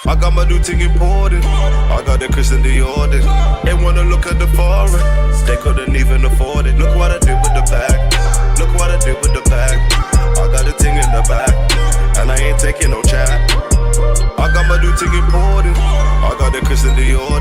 I got my new thing imported. I got the Christian Dior. They wanna look at the foreign. They couldn't even afford it. Look what I did with the bag. Look what I did with the bag. I got the thing in the back, and I ain't taking no chat. I got my new thing imported. I got the Christian Dior.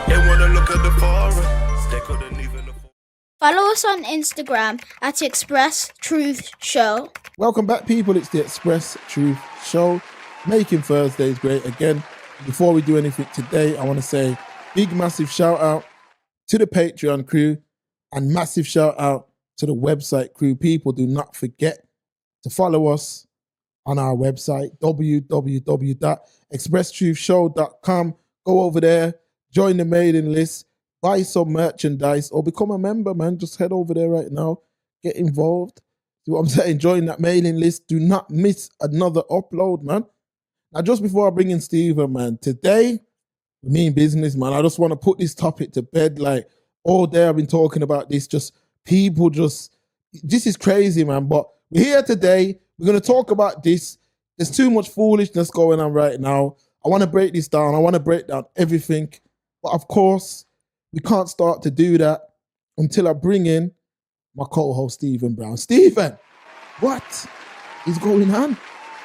They wanna look at the foreign. They couldn't even afford. Follow us on Instagram at Express Truth Show. Welcome back, people. It's the Express Truth Show, making Thursdays great again. Before we do anything today, I want to say big, massive shout out to the Patreon crew and massive shout out to the website crew. People, do not forget to follow us on our website, www.expresstruthshow.com. Go over there, join the mailing list, buy some merchandise, or become a member, man. Just head over there right now, get involved. See what I'm saying? Join that mailing list. Do not miss another upload, man. Now, just before I bring in Steven, man, today, we mean business, man. I just want to put this topic to bed. Like, all day I've been talking about this. This is crazy, man. But we're here today. We're going to talk about this. There's too much foolishness going on right now. I want to break this down. I want to break down everything. But of course, we can't start to do that until I bring in my co-host, Stephen Brown. Stephen, what is going on?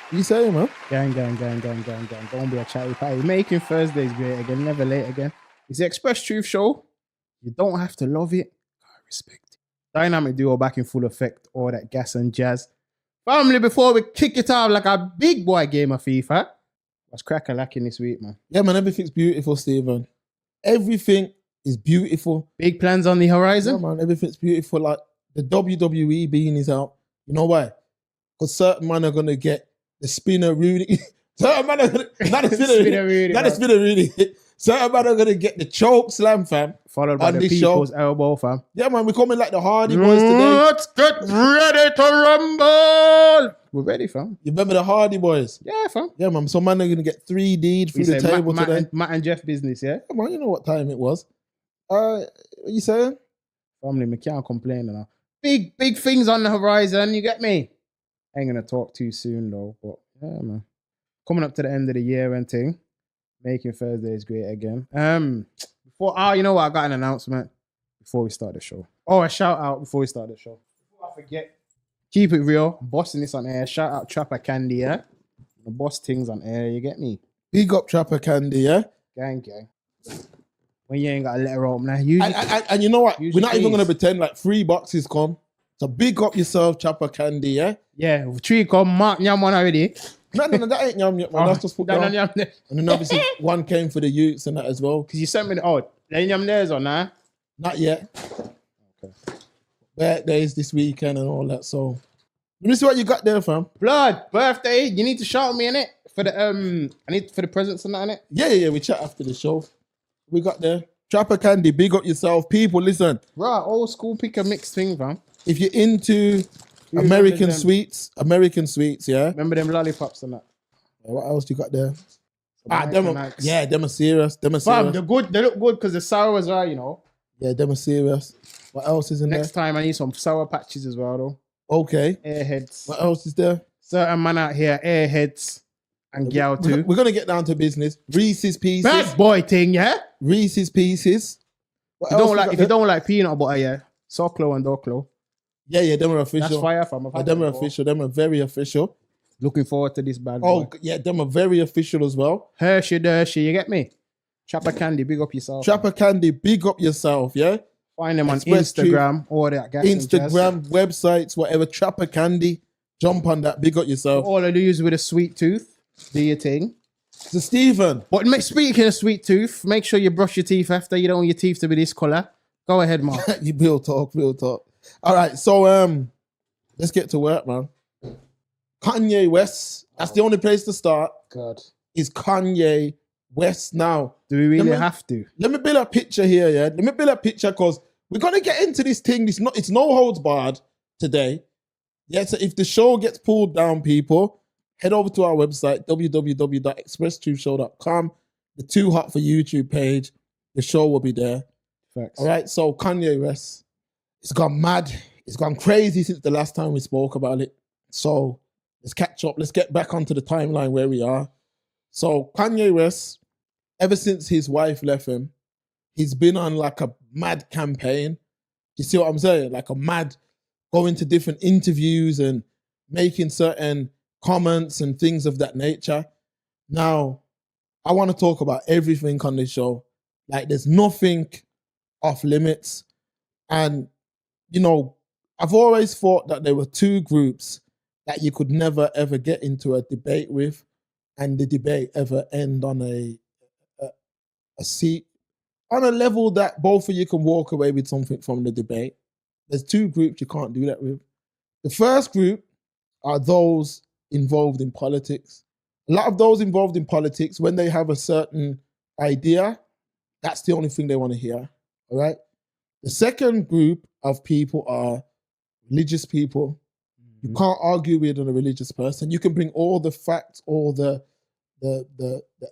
What you saying, man? Gang. Don't be a chatty patty. Making Thursdays great again, never late again. It's the Express Truth Show. You don't have to love it. I respect it. Dynamic duo back in full effect. All that gas and jazz. Family, before we kick it off like a big boy game of FIFA, what's crack-a-lacking this week, man? Yeah, man, everything's beautiful, Stephen. Everything is beautiful. Big plans on the horizon? Yeah, man, everything's beautiful. Like, the WWE bean is out. You know why? Because certain men are going to get the spinner Rudy. Certain men are going to... Not the spinner Rudy. Not the spinner Rudy. Certain men are going to get the choke slam, fam. Followed by the people's elbow, fam. Yeah, man, we're coming like the Hardy Boys today. Let's get ready to rumble. We're ready, fam. You remember the Hardy Boys? Yeah, fam. Yeah, man. So, man, are going to get 3D'd through the table today. Matt and Jeff business, yeah? Yeah, man, you know what time it was. What you saying? Family, me can't complain now. Big things on the horizon, you get me? Ain't going to talk too soon, though. But, yeah, man. Coming up to the end of the year and thing. Making Thursdays great again. You know what? I got an announcement before we start the show. Oh, a shout out before we start the show. Before I forget, keep it real. Bossing this on air. Shout out Trapper Candy, yeah? The boss things on air, you get me? Big up Trapper Candy, yeah? Gang. When you ain't got to let her out, now. And you know what? We're not even going to pretend like 3 boxes come. So big up yourself, Trapper Candy, yeah? Yeah, 3 come. Mark Nyam one already. No, that ain't yum yet, man. That's just put down. And then obviously 1 came for the youths and that as well. Because you sent me the yum there's on, nah? Not yet. Okay. Birthdays this weekend and all that, so. Let me see what you got there, fam. Blood, birthday. You need to shout me in it for the for the presents and that in it. Yeah. We chat after the show. We got there. Trapper Candy, big up yourself. People, listen. Right, old school pick a mixed thing, fam. If you're into American sweets, yeah. Remember them lollipops and that. What else you got there? Them are serious. Fam, they're good. They look good because they're sour as well, you know. Yeah, them are serious. What else is in there? Next time I need some sour patches as well, though. Okay. Airheads. What else is there? Certain man out here, airheads and gal too. We're gonna get down to business. Reese's Pieces. Bad boy thing, yeah. Reese's Pieces. If you don't like peanut butter, yeah. Soclo and Doclo. Yeah, them are official. That's fire, fam. Them are official. Them are very official. Looking forward to this bad boy. Oh, yeah, them are very official as well. Hershey, you get me? Trapper Candy, big up yourself. Trapper Candy, big up yourself, yeah? Find them on Instagram, all that gas Instagram, websites, whatever. Trapper Candy, jump on that, big up yourself. All I do is with a sweet tooth, do your thing. So, Stephen. But speaking of sweet tooth, make sure you brush your teeth after. You don't want your teeth to be this colour. Go ahead, Mark. You real talk. All right, so let's get to work, man. Kanye West, that's the only place to start. God. Is Kanye West now. Do we really have to? Let me build a picture here, yeah? Let me build a picture because we're going to get into this thing. It's no holds barred today. Yeah, so if the show gets pulled down, people, head over to our website, www.expresstruthshow.com. The Too Hot for YouTube page. The show will be there. Facts. All right, so Kanye West, it's gone mad. It's gone crazy since the last time we spoke about it. So let's catch up. Let's get back onto the timeline where we are. So Kanye West, ever since his wife left him, he's been on like a mad campaign. You see what I'm saying? Like a mad going to different interviews and making certain comments and things of that nature. Now, I want to talk about everything on this show. Like there's nothing off limits. And, you know, I've always thought that there were two groups that you could never ever get into a debate with, and the debate ever end on a seat, on a level that both of you can walk away with something from the debate. There's two groups you can't do that with. The first group are those involved in politics. A lot of those involved in politics, when they have a certain idea, that's the only thing they want to hear, all right? The second group of people are religious people. You can't argue with a religious person. You can bring all the facts, all the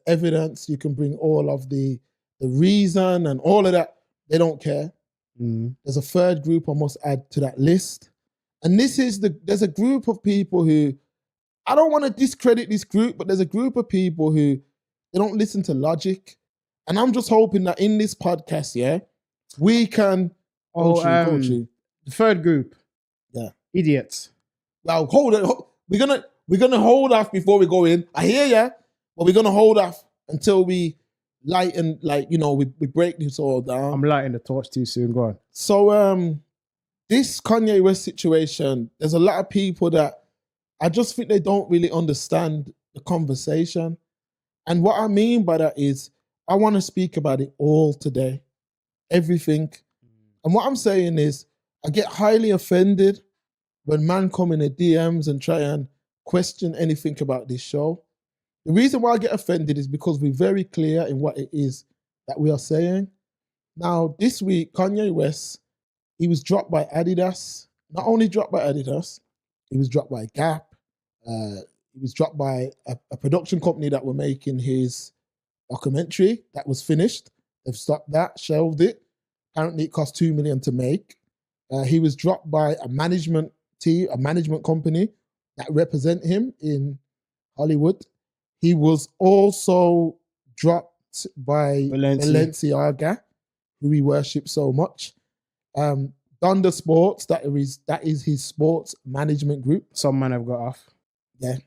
evidence. You can bring all of the reason and all of that. They don't care. There's a third group I must add to that list. And there's a group of people who, I don't want to discredit this group, but there's a group of people who, they don't listen to logic. And I'm just hoping that in this podcast, yeah, we can... The third group. Yeah. Idiots. Well, hold it. We're gonna hold off before we go in. I hear ya, but we're gonna hold off until we lighten, like, you know, we break this all down. I'm lighting the torch too soon. Go on. So this Kanye West situation, there's a lot of people that I just think they don't really understand the conversation. And what I mean by that is I want to speak about it all today. Everything. And what I'm saying is I get highly offended when man come in the DMs and try and question anything about this show. The reason why I get offended is because we're very clear in what it is that we are saying. Now, this week, Kanye West, he was dropped by Adidas. Not only dropped by Adidas, he was dropped by Gap. He was dropped by a production company that were making his documentary that was finished. They've stopped that, shelved it. Apparently it cost $2 million to make. He was dropped by a management team, a management company that represent him in Hollywood. He was also dropped by Balenciaga, who he worships so much. Thunder Sports, that is his sports management group. Some men have got off. Yeah.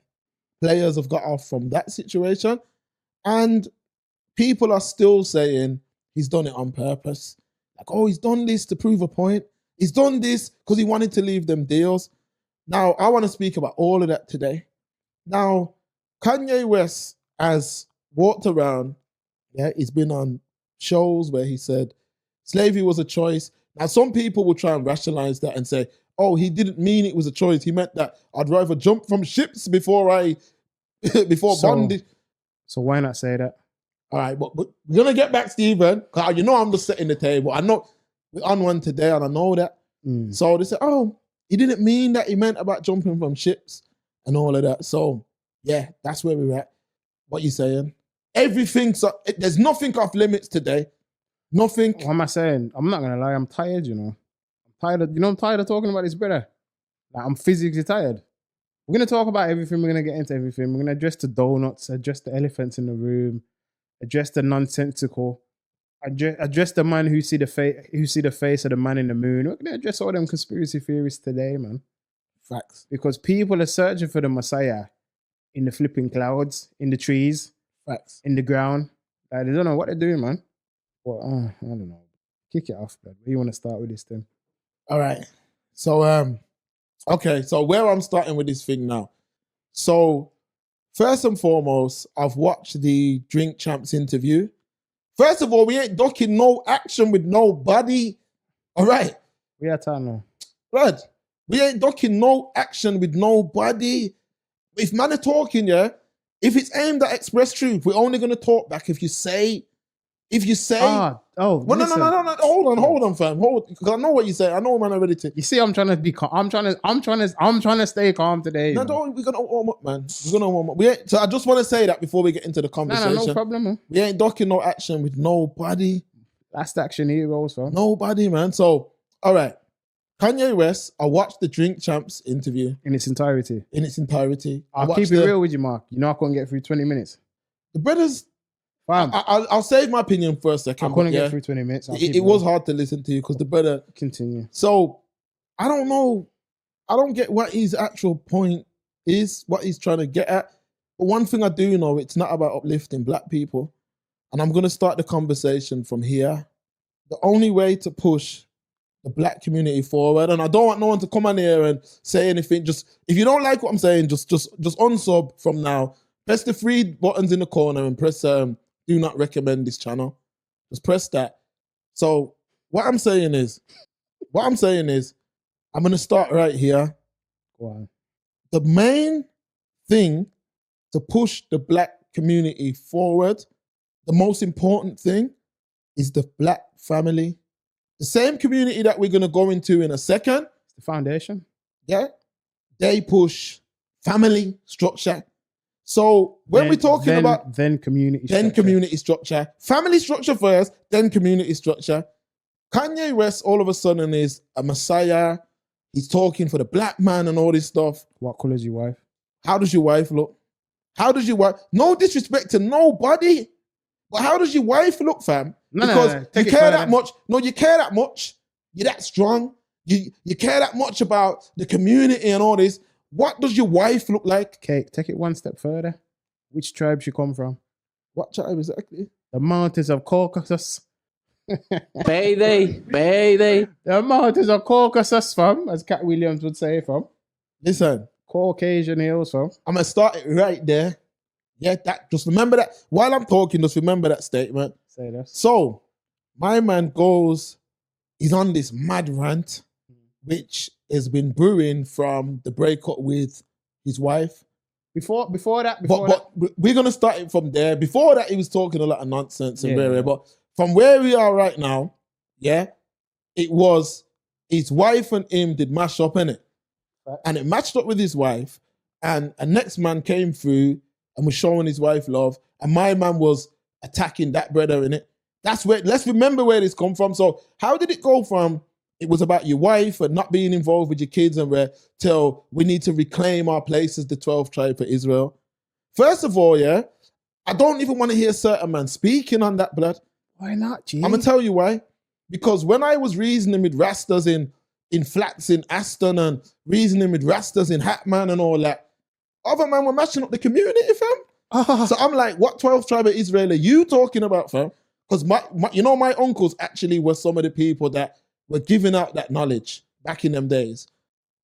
Players have got off from that situation. And people are still saying he's done it on purpose. Like, oh, he's done this to prove a point. He's done this because he wanted to leave them deals. Now, I want to speak about all of that today. Now, Kanye West has walked around. Yeah, he's been on shows where he said slavery was a choice. Now, some people will try and rationalize that and say, oh, he didn't mean it was a choice. He meant that I'd rather jump from ships before bondage. So why not say that? All right, but we're going to get back, Stephen. You know I'm just setting the table. I know we're on one today and I know that. So they say, oh, he didn't mean that. He meant about jumping from ships and all of that. So, yeah, that's where we're at. What you saying? There's nothing off limits today. Nothing. What am I saying? I'm not going to lie. I'm tired, you know. I'm tired of talking about this, brother. Like, I'm physically tired. We're going to talk about everything. We're going to get into everything. We're going to address the donuts, address the elephants in the room, address the nonsensical, address the man who see the face of the man in the moon. We're going to address all them conspiracy theories today, man. Facts. Because people are searching for the Messiah in the flipping clouds, in the trees, Facts. in the ground. Like, they don't know what they're doing, man. Well, I don't know. Kick it off, man. Where you want to start with this thing? All right. So, okay. So where I'm starting with this thing now. So, first and foremost, I've watched the Drink Champs interview. First of all, we ain't docking no action with nobody. All right. We are time now. Right. We ain't docking no action with nobody. If man are talking, yeah, if it's aimed at express truth, we're only going to talk back if you say... Well, no. Hold on, fam. Because I know what you say. I know, man. I'm ready to. You see, I'm trying to be calm. I'm trying to stay calm today. No, don't. We're gonna warm up, man. We're gonna warm up. So I just want to say that before we get into the conversation. No problem, man. We ain't docking no action with nobody. That's the action heroes, fam. Nobody, man. So, all right. Kanye West. I watched the Drink Champs interview in its entirety. I'll keep it real with you, Mark. You know I couldn't get through 20 minutes. The brothers, Fam, I'll save my opinion for a I second. couldn't but yeah, get through 20 minutes. I'll keep it was going. hard to listen to you because the brother. Continue. So I don't know. I don't get what his actual point is, what he's trying to get at. But one thing I do know, it's not about uplifting black people. And I'm going to start the conversation from here. The only way to push the black community forward, and I don't want no one to come on here and say anything. Just if you don't like what I'm saying, just unsub from now. Press the 3 buttons in the corner and press do not recommend this channel. Just press that. So what I'm saying is, I'm going to start right here. Go on. The main thing to push the black community forward, the most important thing is the black family. The same community that we're going to go into in a second, It's the foundation. yeah, they push family structure. So when we're talking about then community community structure, family structure first, then community structure. Kanye West all of a sudden is a messiah. He's talking for the black man and all this stuff. What color is your wife? How does your wife look? How does your wife? No disrespect to nobody, but how does your wife look, fam? No, Because no. you Take it care that further. much. No, you care that much. You're that strong. You care that much about the community and all this. What does your wife look like? Okay, take it one step further. Which tribe she come from? What tribe exactly? The mountains of Caucasus. Payday. The mountains of Caucasus, fam, as Cat Williams would say, fam. Listen, Caucasian hills, fam. I'm gonna start it right there. Yeah, that. Just remember that while I'm talking. Just remember that statement. Say this. So, my man goes. He's on this mad rant, which has been brewing from the breakup with his wife. Before that, But we're gonna start it from there. Before that, he was talking a lot of nonsense and Yeah, rare. yeah. But from where we are right now, yeah, it was his wife and him did mash up, innit? Right. And it matched up with his wife, and a next man came through and was showing his wife love, and my man was attacking that brother in it. That's where. Let's remember where this come from. So how did it go from it was about your wife and not being involved with your kids and where till we need to reclaim our place as the 12th tribe for Israel? First of all, yeah, I don't even want to hear certain man speaking on that, blood. why not, G? I'm gonna tell you why. Because when I was reasoning with Rastas in flats in Aston and reasoning with Rastas in Hatman and all that, other man were mashing up the community, fam. So I'm like, what 12th tribe of Israel are you talking about, fam? Because my uncles actually were some of the people that were giving out that knowledge back in them days.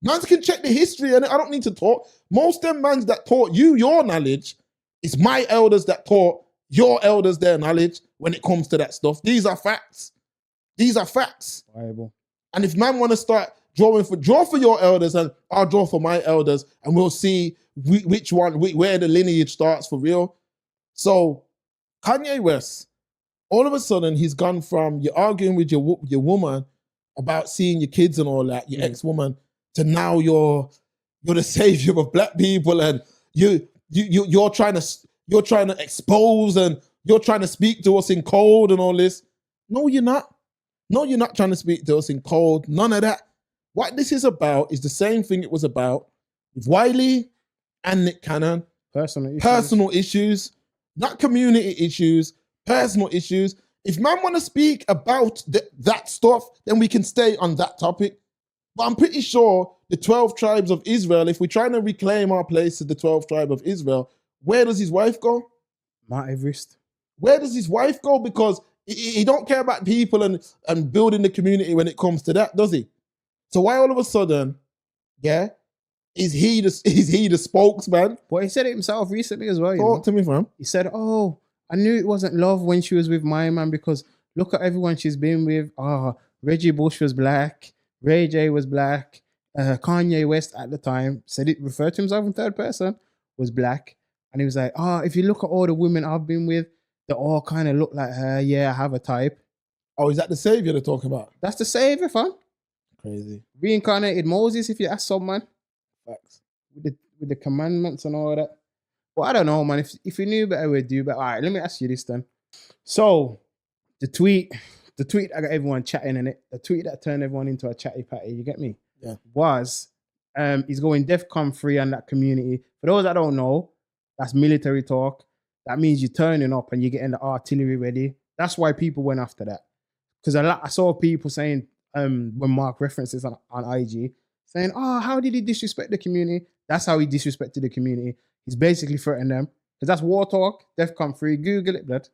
Mans can check the history, and I don't need to talk. Most them mans that taught you your knowledge, it's my elders that taught your elders their knowledge when it comes to that stuff. These are facts. These are facts. Bible. And if man want to start draw for your elders, and I'll draw for my elders, and we'll see which one, where the lineage starts for real. So Kanye West, all of a sudden, he's gone from you're arguing with your woman about seeing your kids and all that, your ex-woman, to now you're the savior of black people, and you're trying to expose, and you're trying to speak to us in code and all this. No, you're not. No, you're not trying to speak to us in code. None of that. What this is about is the same thing it was about with Wiley and Nick Cannon. Personal issues, not community issues, personal issues. If man want to speak about that stuff, then we can stay on that topic. But I'm pretty sure the 12 tribes of Israel, if we're trying to reclaim our place as the 12th tribe of Israel, where does his wife go? Mount Everest. Where does his wife go? Because he don't care about people and building the community when it comes to that, does he? So why all of a sudden, yeah, is he the spokesman? But he said it himself recently as well. You Talk know? to me, fam. He said, "Oh, I knew it wasn't love when she was with my man because look at everyone she's been with. Reggie Bush was black, Ray J was black, Kanye West at the time referred to himself in third person, was black, and he was like, if you look at all the women I've been with, they all kind of look like her. Yeah, I have a type. Oh, is that the savior they're talking about? That's the savior, fam. Crazy. Reincarnated Moses, if you ask someone, Facts. with the commandments and all that. Well, I don't know, man. If you knew better, we'd do better. All right, let me ask you this then. So, the tweet that got everyone chatting in it, the tweet that turned everyone into a chatty patty, you get me? Yeah. Was, he's going DEFCON 3 on that community. For those that don't know, that's military talk. that means you're turning up and you're getting the artillery ready. That's why people went after that. Because I saw people saying, when Mark references on IG, saying, oh, how did he disrespect the community? That's how he disrespected the community. He's basically threatening them. Because that's war talk, DEFCON 3. Google it, blood.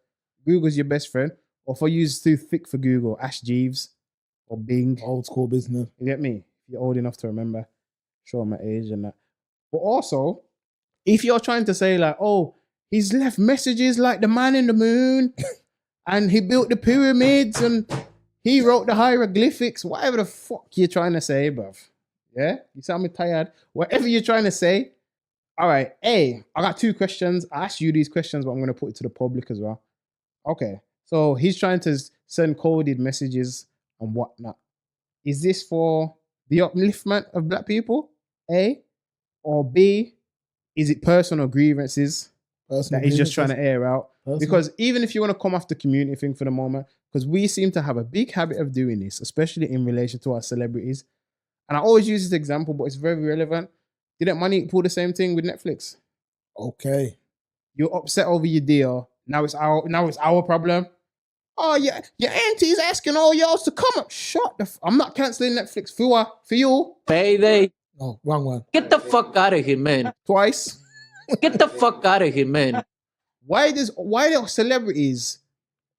Google's your best friend. Or for you, it's too thick for Google, Ash Jeeves or Bing. Old school business. You get me? You're old enough to remember. Show my age and that. But also, if you're trying to say like, oh, he's left messages like the man in the moon and he built the pyramids and he wrote the hieroglyphics, whatever the fuck you're trying to say, bruv. Yeah? You sound me tired. Whatever you're trying to say. All right. Hey, I got 2 questions. I asked you these questions, but I'm going to put it to the public as well. Okay. So he's trying to send coded messages and whatnot. Is this for the upliftment of black people? A? Or B? Is it personal grievances that he's just trying to air out? Because even if you want to come off the community thing for the moment, because we seem to have a big habit of doing this, especially in relation to our celebrities. And I always use this example, but it's very relevant. Didn't Money pull the same thing with Netflix? Okay. You're upset over your deal. Now it's our problem. Oh, yeah, your auntie's asking all y'all to come up. Shut the I'm not cancelling Netflix for you. Payday. No, wrong one. Get the fuck out of here, man. Twice. Get the fuck out of here, man. Why do celebrities,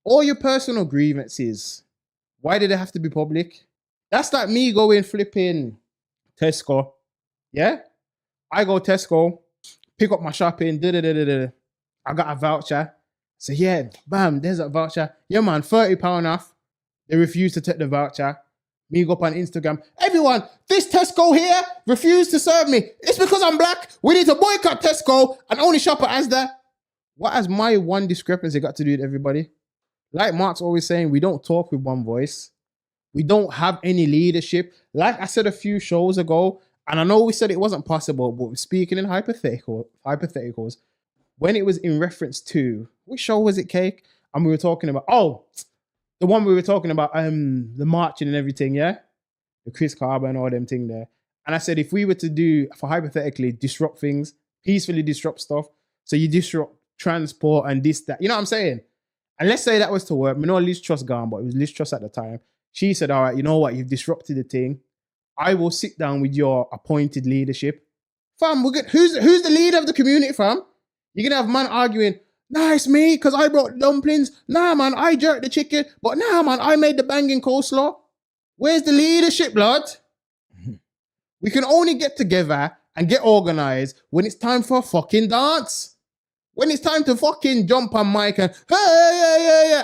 all your personal grievances, why did they have to be public? That's like me going flipping Tesco. Yeah? I go Tesco, pick up my shopping, I got a voucher. So yeah, bam, there's a voucher. Yeah, man, £30 off. They refuse to take the voucher. Me go up on Instagram. Everyone, this Tesco here refused to serve me. It's because I'm black. We need to boycott Tesco and only shop at Asda. What has my one discrepancy got to do with everybody? Like Mark's always saying, we don't talk with one voice. We don't have any leadership. Like I said a few shows ago, and I know we said it wasn't possible, but we're speaking in hypotheticals. When it was in reference to, which show was it, Cake? And we were talking about, the one we were talking about, the marching and everything, yeah? The Chris Carver and all them thing there. And I said, if we were to do, for hypothetically, disrupt things, peacefully disrupt stuff, so you disrupt transport and this, that, you know what I'm saying? And let's say that was to work. We know Liz Truss gone, but it was Liz Truss at the time. She said, all right, you know what? You've disrupted the thing. I will sit down with your appointed leadership. Fam, who's the leader of the community, fam? You're going to have man arguing, nah, it's me, because I brought dumplings. Nah, man, I jerked the chicken. But nah, man, I made the banging coleslaw. Where's the leadership, blood? We can only get together and get organized when it's time for a fucking dance. When it's time to fucking jump on mic and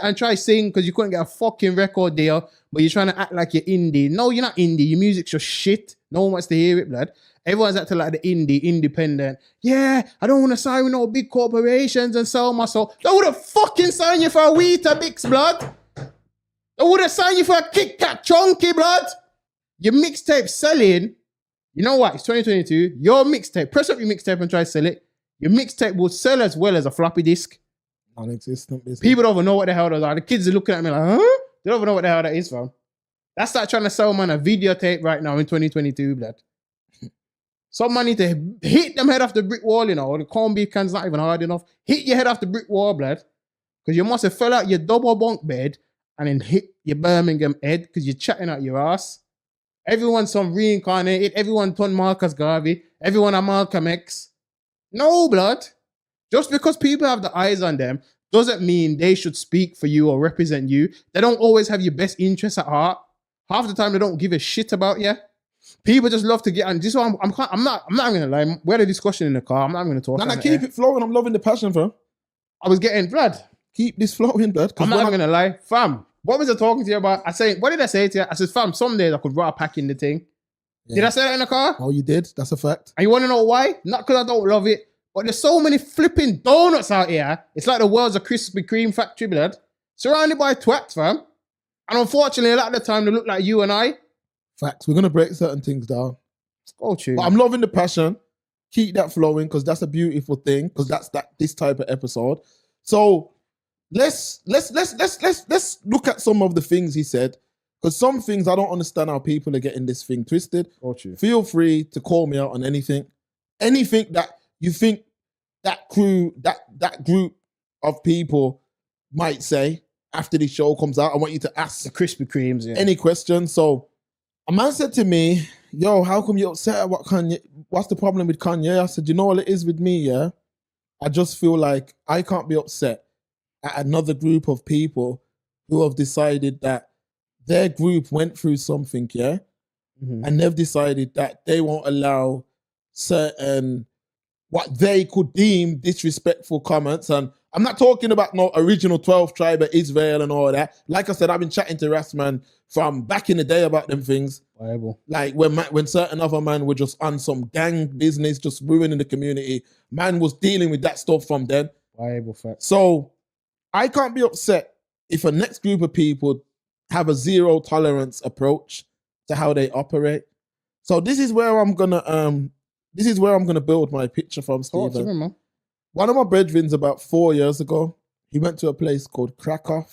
and try sing because you couldn't get a fucking record deal, but you're trying to act like you're indie. No, you're not indie. Your music's just shit. No one wants to hear it, blood. Everyone's acting like the independent. Yeah, I don't want to sign with no big corporations and sell my soul. They would have fucking signed you for a Weetabix, blood. They would have signed you for a Kit Kat Chunky, blood. Your mixtape selling, you know what? It's 2022. Your mixtape, press up your mixtape and try to sell it. Your mixtape will sell as well as a floppy disk. Non-existent business. People don't even know what the hell those are. The kids are looking at me like, huh? They don't even know what the hell that is, fam. That's like trying to sell man a videotape right now in 2022, blood. Some man need to hit them head off the brick wall, you know. The corned beef can's not even hard enough. Hit your head off the brick wall, blood. Because you must have fell out your double bunk bed and then hit your Birmingham head because you're chatting out your ass. Everyone's some reincarnated. Everyone turned Marcus Garvey. Everyone a Malcolm X. No, blood. Just because people have the eyes on them doesn't mean they should speak for you or represent you. They don't always have your best interests at heart. Half the time they don't give a shit about you. People just love to get on. This one, I'm not gonna lie. We had a discussion in the car. I'm not gonna talk. Nah, keep it flowing. I'm loving the passion, fam. I was getting blood. Keep this flowing, blood. I'm not gonna lie, fam. What was I talking to you about? What did I say to you? I said, fam, some days I could rather pack in the thing. Yeah. Did I say that in the car? Oh, you did. That's a fact. And you want to know why? Not because I don't love it, but there's so many flipping donuts out here. It's like the world's a Krispy Kreme factory, blood. Surrounded by twats, fam. And unfortunately, a lot of the time they look like you and I. Facts. We're gonna break certain things down. Go true. But I'm loving the passion. Keep that flowing because that's a beautiful thing. Because that's this type of episode. So let's look at some of the things he said. Because some things I don't understand how people are getting this thing twisted. Go true. Feel free to call me out on anything that you think that crew, that group of people might say after the show comes out. I want you to The ask Krispy Kremes, yeah. any questions. So a man said to me, yo, how come you're upset at what Kanye? What's the problem with Kanye? I said, you know what it is with me, yeah? I just feel like I can't be upset at another group of people who have decided that their group went through something, yeah? Mhm. And they've decided that they won't allow certain what they could deem disrespectful comments. And I'm not talking about no original 12th tribe of Israel and all that. Like I said, I've been chatting to Rasman from back in the day about them things. Bible. Like when certain other man were just on some gang business, just ruining the community. Man was dealing with that stuff from then. Bible facts. So I can't be upset if a next group of people have a zero tolerance approach to how they operate. So this is where I'm gonna build my picture from, Talk to Stephen. me, man. One of my brethrens about 4 years ago, he went to a place called Krakow.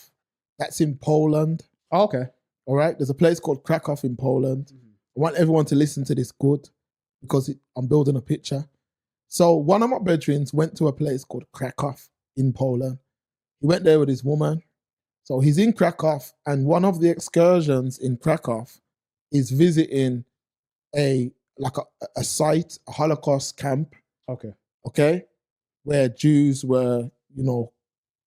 That's in Poland. Oh, okay. All right, there's a place called Krakow in Poland. I want everyone to listen to this good because I'm building a picture. So one of my brethrens went to a place called Krakow in Poland. He went there with his woman. So he's in Krakow, and one of the excursions in Krakow is visiting a site, a Holocaust camp, Okay. okay, where Jews were,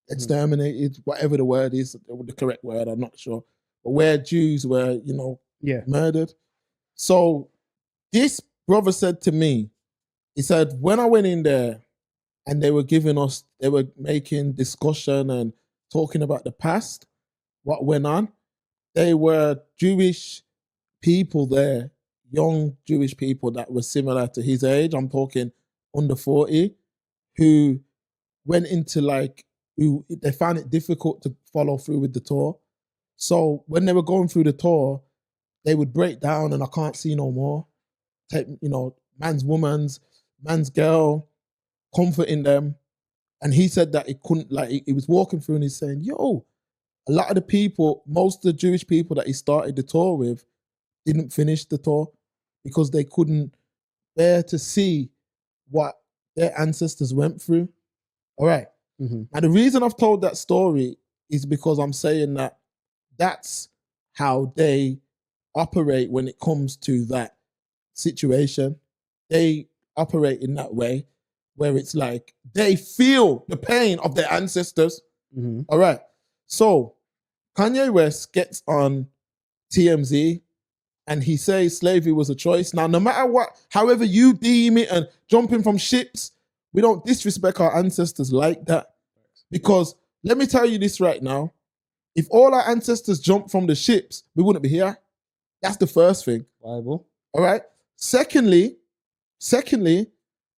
exterminated, whatever the word is, the correct word, I'm not sure, but where Jews were, Yeah. murdered. So this brother said to me, he said, when I went in there and they were making discussion and talking about the past, what went on, they were Jewish people there, young Jewish people that were similar to his age. I'm talking under 40, who went into they found it difficult to follow through with the tour. So when they were going through the tour, they would break down and I can't see no more. Take, man's woman's, man's girl, comforting them. And he said that it couldn't, he was walking through and he's saying, yo, a lot of the people, most of the Jewish people that he started the tour with didn't finish the tour because they couldn't bear to see what their ancestors went through. All right. Mhm. Now, the reason I've told that story is because I'm saying that that's how they operate when it comes to that situation. They operate in that way where it's like they feel the pain of their ancestors. Mhm. All right. So Kanye West gets on TMZ and he says slavery was a choice. Now, no matter what, however you deem it and jumping from ships, we don't disrespect our ancestors like that. Because let me tell you this right now. If all our ancestors jumped from the ships, we wouldn't be here. That's the first thing. Bible. All right. Secondly,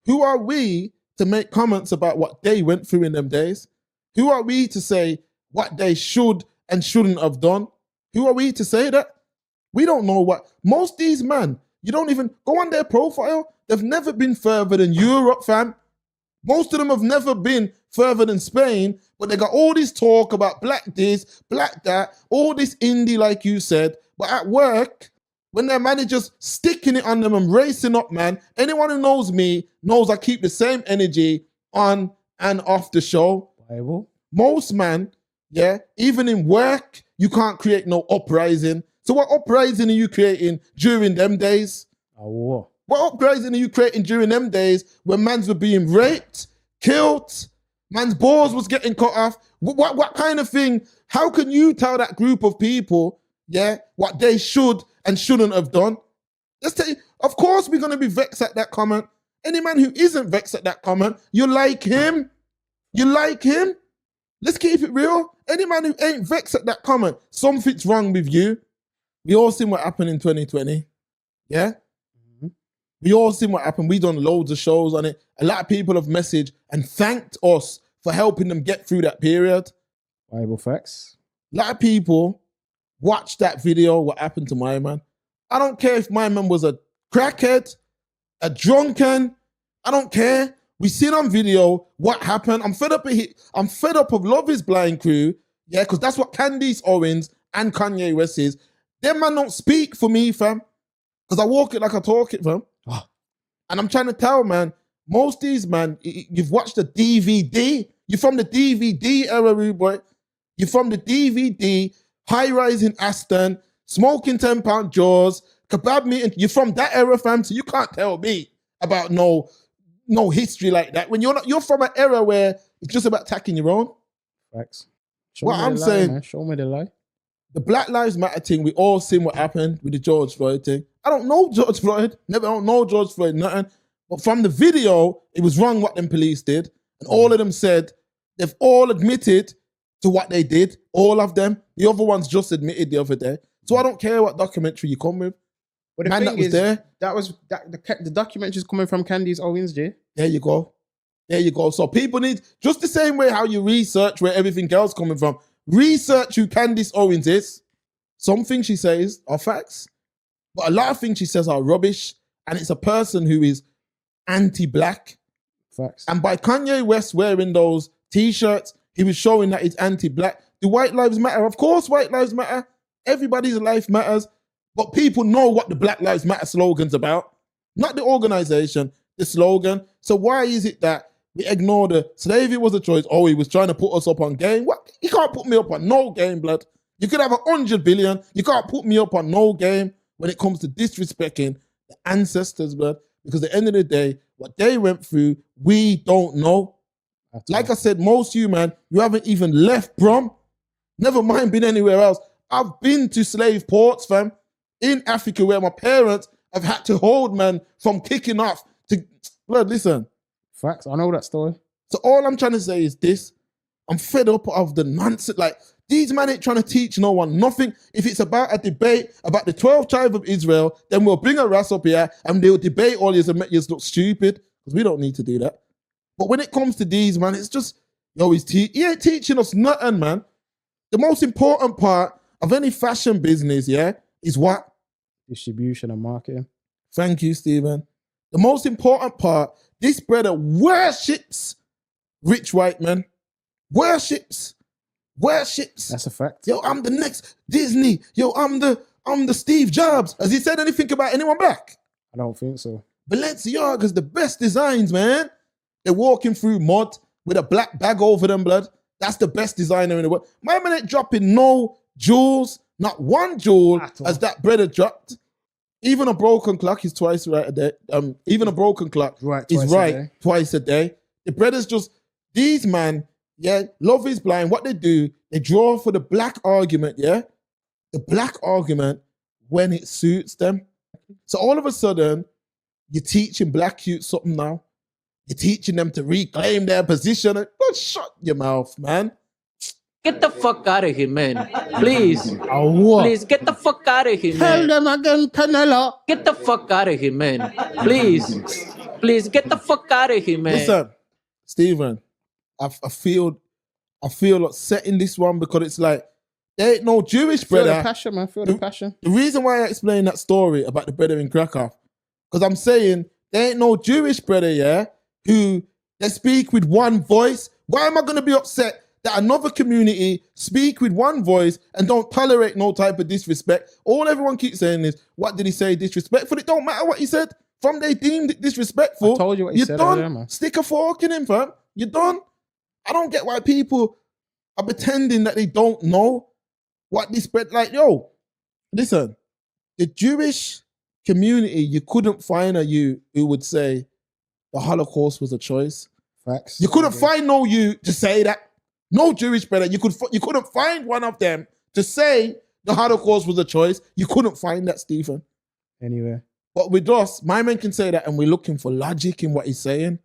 who are we to make comments about what they went through in them days? Who are we to say what they should and shouldn't have done? Who are we to say that? We don't know what. Most these men, you don't even go on their profile. They've never been further than Europe, fam. Most of them have never been further than Spain, but they got all this talk about black this, black that, all this indie, like you said. But at work, when their manager's sticking it on them and racing up, man, anyone who knows me knows I keep the same energy on and off the show. Bible. Most man, yeah, even in work, you can't create no uprising. So what uprising are you creating during them days? Oh, What uprising are you creating during them days when mans were being raped, killed, man's balls was getting cut off? What kind of thing? How can you tell that group of people, yeah, what they should and shouldn't have done? Let's tell you, of course we're going to be vexed at that comment. Any man who isn't vexed at that comment, you like him? You like him? Let's keep it real. Any man who ain't vexed at that comment, something's wrong with you. We all seen what happened in 2020. Yeah? We all seen what happened. We done loads of shows on it. A lot of people have messaged and thanked us for helping them get through that period. Bible facts. A lot of people watched that video, what happened to my man. I don't care if my man was a crackhead, a drunken, I don't care. We seen on video what happened. I'm fed up of Love is Blind crew, yeah, because that's what Candice Owens and Kanye West is. Them man don't speak for me, fam. Because I walk it like I talk it, fam. And I'm trying to tell, man, most of these, man, you've watched the DVD. You're from the DVD era, rude boy. You're from the DVD, high-rise in Aston, smoking 10-pound jaws, kebab meat. You're from that era, fam, so you can't tell me about no history like that. When you're from an era where it's just about attacking your own. Facts. Show What me I'm the lie, saying, man. Show me the lie. the Black Lives Matter thing, we all seen what happened with the George Floyd thing. I don't know George Floyd. Never don't know George Floyd, nothing. But from the video, it was wrong what them police did. And all of them said, they've all admitted to what they did. All of them. The other ones just admitted the other day. So I don't care what documentary you come with. But the Man, thing that was is, there. the documentary's coming from Candice Owens, Jay. There you go. There you go. So people need, just the same way how you research where everything else coming from, research who Candice Owens is. Some things she says are facts, but a lot of things she says are rubbish. And it's a person who is anti-black. Facts. And by Kanye West wearing those t-shirts, he was showing that he's anti-black. Do white lives matter? Of course white lives matter. Everybody's life matters. But people know what the Black Lives Matter slogan's about. Not the organization, the slogan. So why is it that we ignore the slavery was a choice? Oh, he was trying to put us up on game. What? You can't put me up on no game, blood. You could have 100 billion. You can't put me up on no game when it comes to disrespecting the ancestors, blood. Because at the end of the day, what they went through, we don't know. Like I said, most you, man, you haven't even left Brum. Never mind been anywhere else. I've been to slave ports, fam, in Africa where my parents have had to hold, man, from kicking off to, blood, listen. Facts. I know that story. So all I'm trying to say is this. I'm fed up of the nonsense. Like, these men ain't trying to teach no one nothing. If it's about a debate about the 12 tribes of Israel, then we'll bring a Ras up here and they'll debate all yous and make yous look stupid, because we don't need to do that. But when it comes to these, man, it's just, yo, he ain't teaching us nothing, man. The most important part of any fashion business, yeah, is what? Distribution and marketing. Thank you, Stephen. The most important part, this brother worships rich white men. Worships. That's a fact. Yo, I'm the next Disney. Yo, I'm the Steve Jobs. Has he said anything about anyone black? I don't think so. Balenciaga's the best designs, man. They're walking through mud with a black bag over them, blood. That's the best designer in the world. My man ain't dropping no jewels, not one jewel as that brother dropped. Even a broken clock is twice right a day. Even a broken clock is right twice a day. The brothers just, these man, yeah, love is blind. What they do, they draw for the black argument, yeah? The black argument when it suits them. So all of a sudden, you're teaching black youth something now. You're teaching them to reclaim their position. But shut your mouth, man. Get the fuck out of here, man. Please. What? Please, get the fuck out of here, Tell man. them again, Canela. Get the fuck out of here, man. Please. Please, get the fuck out of here, man. Listen, Stephen, I feel upset in this one because it's like, there ain't no Jewish Feel brother. the passion, man. Feel the passion. The reason why I explained that story about the brother in Krakow, because I'm saying there ain't no Jewish brother, yeah, who they speak with one voice. Why am I going to be upset that another community speak with one voice and don't tolerate no type of disrespect? All everyone keeps saying is, what did he say disrespectful? It don't matter what he said. From they deemed it disrespectful, I told you what he you're said done. earlier, man. Stick a fork in him, fam. You're done. I don't get why people are pretending that they don't know what this spread. Like, yo, listen, the Jewish community, you couldn't find a you who would say the Holocaust was a choice. Facts. You couldn't find no you to say that. No Jewish brother. You couldn't find one of them to say the Holocaust was a choice. You couldn't find that, Stephen. Anyway. But with us, my man can say that, and we're looking for logic in what he's saying.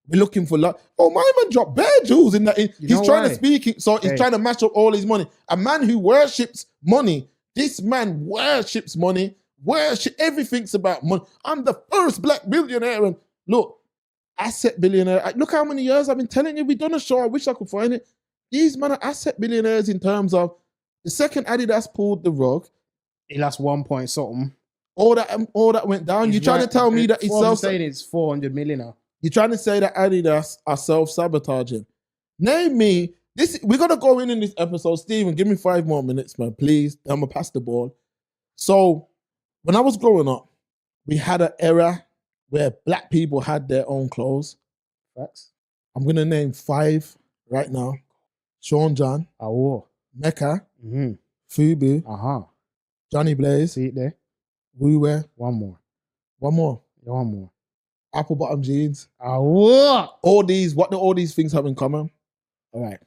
We're looking for oh, my man dropped bare jewels in that. He's trying to speak, so he's trying to match up all his money. A man who worships money. This man worships money. Everything's about money. I'm the first black billionaire, and look, asset billionaire. Look how many years I've been telling you. We've done a show. I wish I could find it. These men are asset billionaires in terms of the second Adidas pulled the rug. He lost 1 point something. All that went down. You're trying to tell me that I'm saying it's 400 million now. You're trying to say that Adidas are self-sabotaging. Name me this. We're gonna go in this episode. Stephen, give me 5 more minutes, man, please. I'm gonna pass the ball. So, when I was growing up, we had an era where black people had their own clothes. Facts. I'm gonna name 5 right now. Sean John, Oh. Mecca, Mm-hmm. Fubu, Uh-huh. Johnny Blaze, See it there? Wuwe, One more. one more. Yeah, one more. Apple bottom jeans. Oh. All these, what do all these things have in common? All right.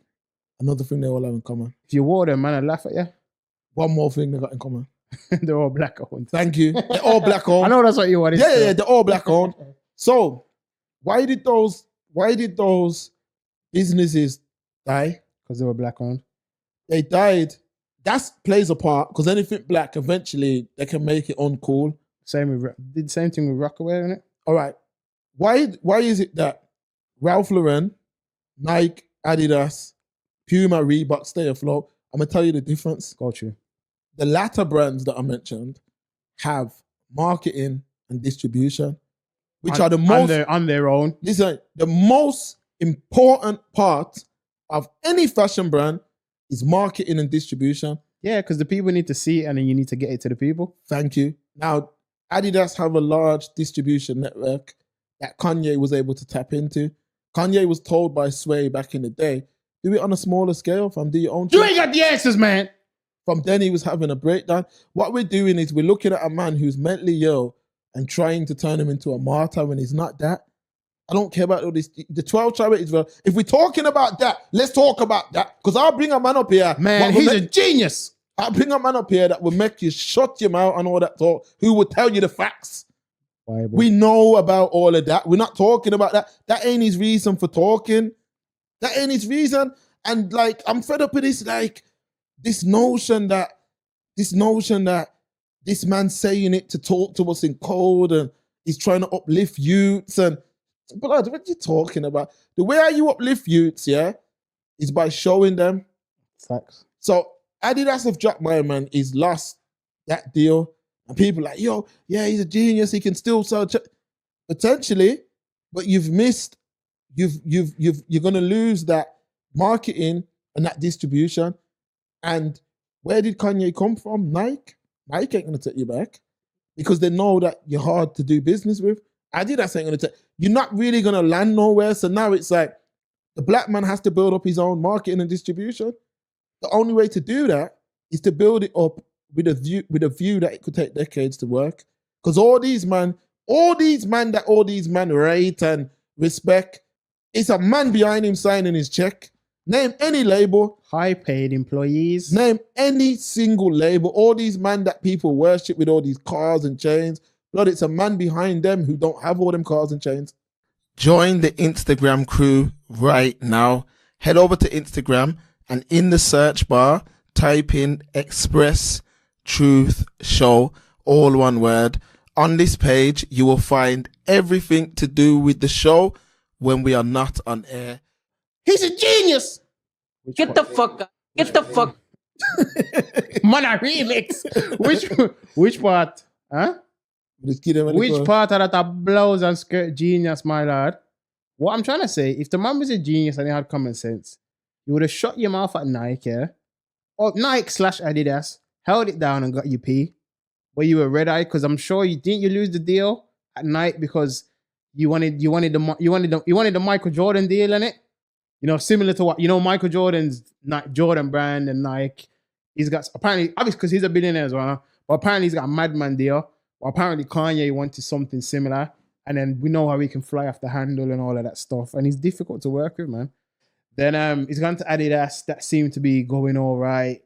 Another thing they all have in common. If you wore them, man, I'd laugh at you. One more thing they got in common. They're all black owned. Thank you. They're all black owned. I know that's what you wanted. Yeah, they're all black owned. So why did those businesses die? Because they were black owned. They died. That plays a part because anything black, eventually they can make it uncool. Did the same thing with Rockaway, innit? All right. Why is it that Ralph Lauren, Nike, Adidas, Puma, Reebok stay afloat? I'm gonna tell you the difference. Got you. The latter brands that I mentioned have marketing and distribution, which are the most on their own. Listen, the most important part of any fashion brand is marketing and distribution. Yeah, because the people need to see it and then you need to get it to the people. Thank you. Now, Adidas have a large distribution network that Kanye was able to tap into. Kanye was told by Sway back in the day, do it on a smaller scale, do your own You thing. ain't got the answers, man. From then he was having a breakdown. What we're doing is we're looking at a man who's mentally ill and trying to turn him into a martyr when he's not that. I don't care about all this. The 12 charities. If we're talking about that, let's talk about that. Because I'll bring a man up here. Man, he's a genius. I'll bring a man up here that will make you shut your mouth and all that talk, who will tell you the facts. Bible. We know about all of that. We're not talking about that. That ain't his reason for talking. That ain't his reason. And like, I'm fed up with this, like, this notion that this man's saying it to talk to us in code and he's trying to uplift youths and blood, what are you talking about? The way how you uplift youths, yeah, is by showing them. Facts. So Adidas have dropped my man, he's lost that deal. And people are like, yo, yeah, he's a genius, he can still sell potentially, but you've missed, you're gonna lose that marketing and that distribution. And where did Kanye come from? Nike. Nike ain't gonna take you back because they know that you're hard to do business with. Adidas ain't gonna take. You're not really gonna land nowhere. So now it's like the black man has to build up his own marketing and distribution. The only way to do that is to build it up with a view that it could take decades to work. Because all these man rate and respect, it's a man behind him signing his check. Name any label. High paid employees. Name any single label. All these men that people worship with all these cars and chains. Blood, it's a man behind them who don't have all them cars and chains. Join the Instagram crew right now. Head over to Instagram and in the search bar, type in Express Truth Show, all one word. On this page, you will find everything to do with the show when we are not on air. He's a genius. Get the fuck up. Get the fuck. Man, a remix. Which part? Huh? Which part of that blouse and skirt genius, my lad? What I'm trying to say, if the man was a genius and he had common sense, you would have shut your mouth at Nike, yeah? Or Nike/Adidas, held it down and got your P. But you were red-eyed because I'm sure you lose the deal at Nike because you wanted the Michael Jordan deal in it. You know, similar to what, you know, Michael Jordan's Jordan brand and Nike. He's got, apparently, obviously because he's a billionaire as well, but apparently he's got a madman deal. Well, apparently Kanye wanted something similar. And then we know how he can fly off the handle and all of that stuff. And he's difficult to work with, man. Then he's gone to Adidas. That seemed to be going all right.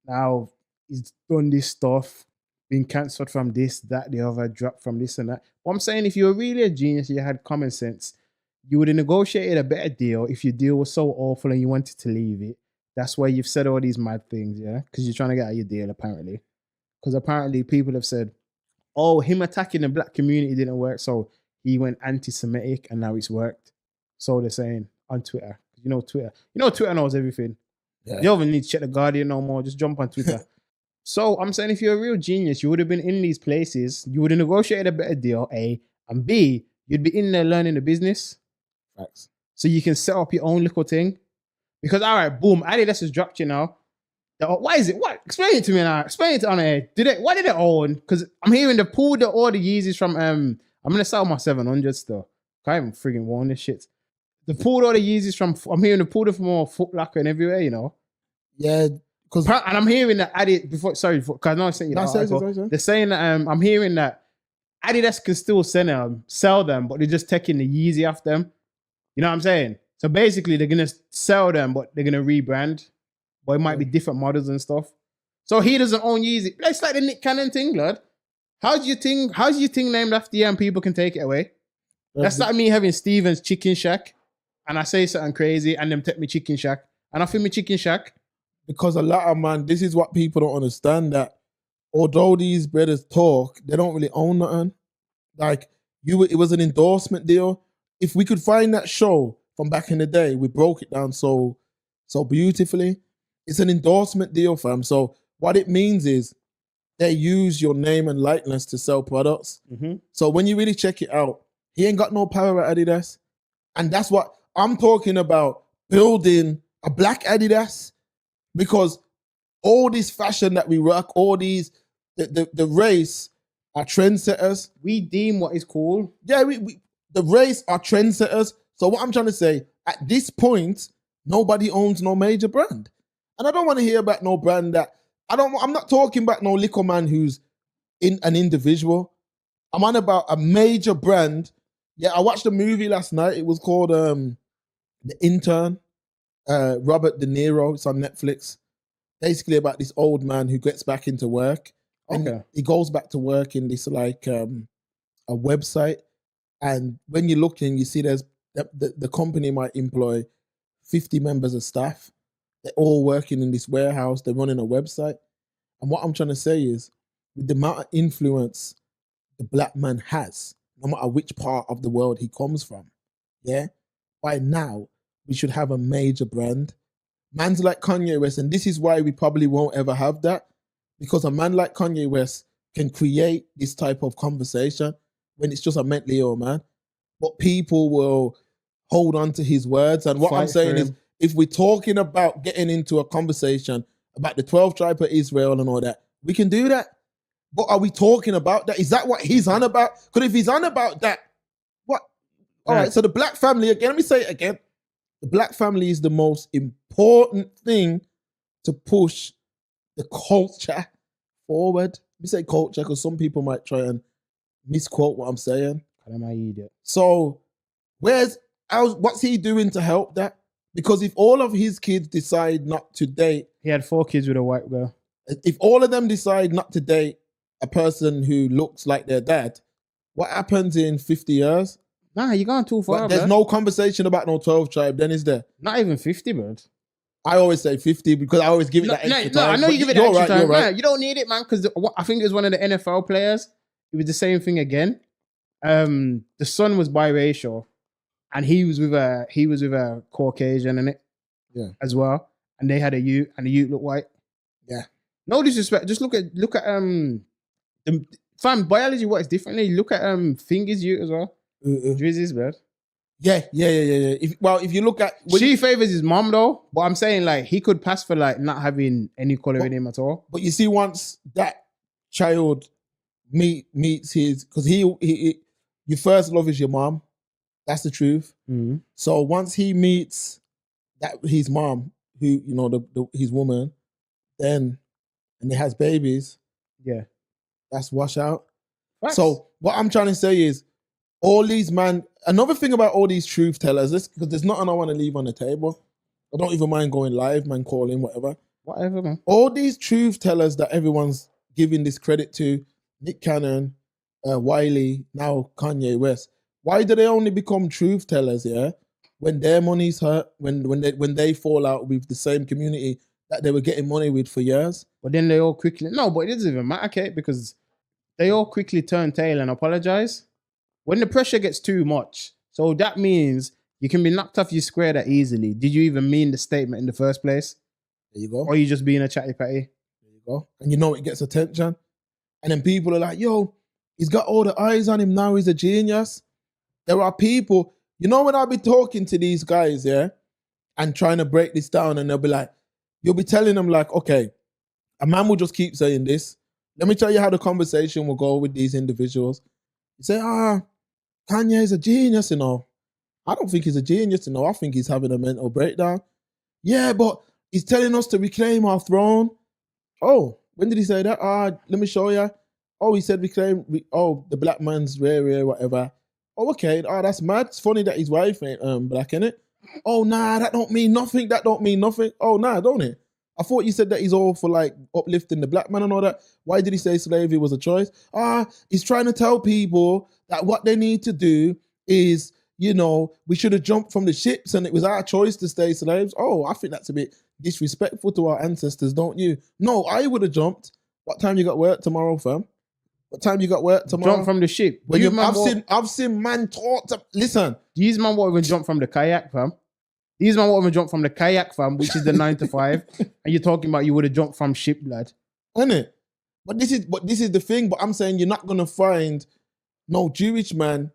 Now he's done this stuff, been cancelled from this, that, the other, dropped from this and that. What I'm saying, if you were really a genius, you had common sense, you would have negotiated a better deal if your deal was so awful and you wanted to leave it. That's why you've said all these mad things, yeah? Because you're trying to get out your deal, apparently. Because apparently people have said, oh, him attacking the black community didn't work, so he went anti-Semitic and now it's worked. So they're saying on Twitter. You know Twitter knows everything. Yeah. You don't even need to check the Guardian no more. Just jump on Twitter. So I'm saying if you're a real genius, you would have been in these places. You would have negotiated a better deal, A. And B, you'd be in there learning the business. Facts. So you can set up your own little thing. Because, all right, boom, Adidas has dropped you now. Why is it? What? Explain it to me now. Explain it on air. What did it own? Because I'm hearing the pulled all the Yeezys from, I'm going to sell my 700 still. Can't even friggin' own this shit. They pulled all the Yeezys from. I'm hearing they pulled it from all Foot Locker and everywhere. You know. Yeah, because And I'm hearing that Adidas before. Sorry, because I know I sent you that article. They're saying that I'm hearing that Adidas can still sell them, but they're just taking the Yeezy off them. You know what I'm saying? So basically, they're gonna sell them, but they're gonna rebrand. But it might be different models and stuff. So he doesn't own Yeezy. It's like the Nick Cannon thing, blood. How's your thing named after you and people can take it away? That's like me having Steven's Chicken Shack, and I say something crazy, and them take me Chicken Shack, and I feel me Chicken Shack. Because a lot of man, this is what people don't understand, that although these brothers talk, they don't really own nothing. Like it was an endorsement deal. If we could find that show from back in the day, we broke it down so beautifully. It's an endorsement deal, fam. So what it means is they use your name and likeness to sell products. Mm-hmm. So when you really check it out, he ain't got no power at Adidas. And that's what I'm talking about, building a black Adidas. Because all this fashion that we rock, all these, the race are trendsetters. We deem what is cool. Yeah, the race are trendsetters. So what I'm trying to say, at this point, nobody owns no major brand. And I don't want to hear about no brand that, I'm not talking about no little man who's in an individual. I'm on about a major brand. Yeah, I watched a movie last night. It was called The Intern. Robert De Niro. It's on Netflix. Basically about this old man who gets back into work. And he goes back to work in this like a website. And when you're looking, you see there's the company might employ 50 members of staff. They're all working in this warehouse. They're running a website. And what I'm trying to say is, with the amount of influence the black man has, no matter which part of the world he comes from, yeah, by now, we should have a major brand. Man's like Kanye West, and this is why we probably won't ever have that, because a man like Kanye West can create this type of conversation when it's just a mentally ill man. But people will hold on to his words. And what I'm saying is, if we're talking about getting into a conversation about the 12 tribes of Israel and all that, we can do that. But are we talking about that? Is that what he's on about? Because if he's on about that, what? All right, so the black family, again, let me say it again. The black family is the most important thing to push the culture forward. We say culture because some people might try and misquote what I'm saying. So what's he doing to help that? Because if all of his kids decide not to date... He had 4 kids with a white girl. If all of them decide not to date a person who looks like their dad, what happens in 50 years? Nah, you're going too far, There's no conversation about no 12 tribe, then is there? Not even 50, bro. I always say 50 because I always give it that extra time. I know you give it that extra time. You're right. Man, you don't need it, man, because I think it was one of the NFL players. It was the same thing again. The son was biracial, and he was with a Caucasian in it, as well. And they had a youth, and the youth looked white. Yeah. No disrespect. Just look at the fam biology works differently. Look at Fingers youth as well. Drizzy's bad. Yeah. If you look at... She favors his mom though, but I'm saying like he could pass for like not having any color in him at all. But you see, once that child meets his... Because he your first love is your mom. That's the truth. Mm-hmm. So once he meets his mom, who, you know, his woman, and he has babies, that's wash out. Right. So what I'm trying to say is, all these another thing about all these truth tellers, because there's nothing I want to leave on the table. I don't even mind going live, man, calling, whatever. Whatever, man. All these truth tellers that everyone's giving this credit to, Nick Cannon, Wiley, now Kanye West, why do they only become truth tellers, when their money's hurt, when they fall out with the same community that they were getting money with for years? But then they all quickly... No, but it doesn't even matter, okay? Because they all quickly turn tail and apologize. When the pressure gets too much, so that means you can be knocked off your square that easily. Did you even mean the statement in the first place? There you go. Or you just being a chatty patty? There you go. And you know it gets attention. And then people are like, yo, he's got all the eyes on him now, he's a genius. There are people, you know, when I'll be talking to these guys, and trying to break this down, and they'll be like, you'll be telling them like, okay, a man will just keep saying this. Let me tell you how the conversation will go with these individuals. You say, Kanye is a genius, you know. I don't think he's a genius, you know. I think he's having a mental breakdown. Yeah, but he's telling us to reclaim our throne. Oh, when did he say that? Let me show you. Oh, he said the black man's rare, whatever. Oh, okay. Oh, that's mad. It's funny that his wife ain't black, innit? Oh, nah, that don't mean nothing. That don't mean nothing. Oh, nah, don't it? I thought you said that he's all for like uplifting the black man and all that. Why did he say slavery was a choice? He's trying to tell people that what they need to do is, you know, we should have jumped from the ships and it was our choice to stay slaves. Oh, I think that's a bit disrespectful to our ancestors, don't you? No, I would have jumped. What time you got work tomorrow, fam? What time you got work tomorrow? Jump from the ship. I've seen man talk to, listen. These man won't even jump from the kayak, fam. These man won't even jump from the kayak, fam, which is the 9 to 5. And you're talking about you would have jumped from ship, lad. Isn't it? But this is the thing. But I'm saying you're not gonna find no Jewish man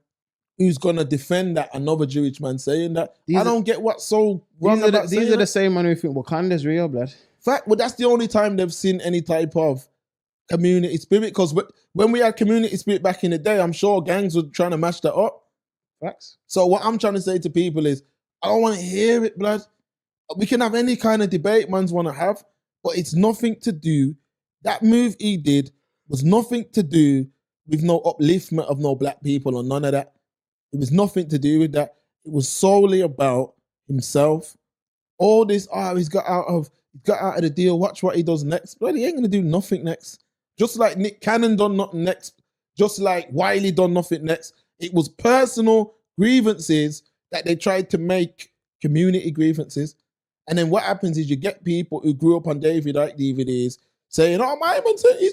who's gonna defend that another Jewish man saying that. I don't get what's so wrong about these are the same man who think Wakanda's real, blood. Fact, well, that's the only time they've seen any type of community spirit. Because when we had community spirit back in the day, I'm sure gangs were trying to mash that up. Facts. So what I'm trying to say to people is, I don't want to hear it, blood. We can have any kind of debate man's want to have, but it's nothing to do. That move he did was nothing to do with no upliftment of no black people or none of that. It was nothing to do with that. It was solely about himself. All this, he's got out of the deal. Watch what he does next. But he ain't gonna do nothing next. Just like Nick Cannon done nothing next. Just like Wiley done nothing next. It was personal grievances that they tried to make community grievances. And then what happens is you get people who grew up on David Icke DVDs saying, oh, my man said he's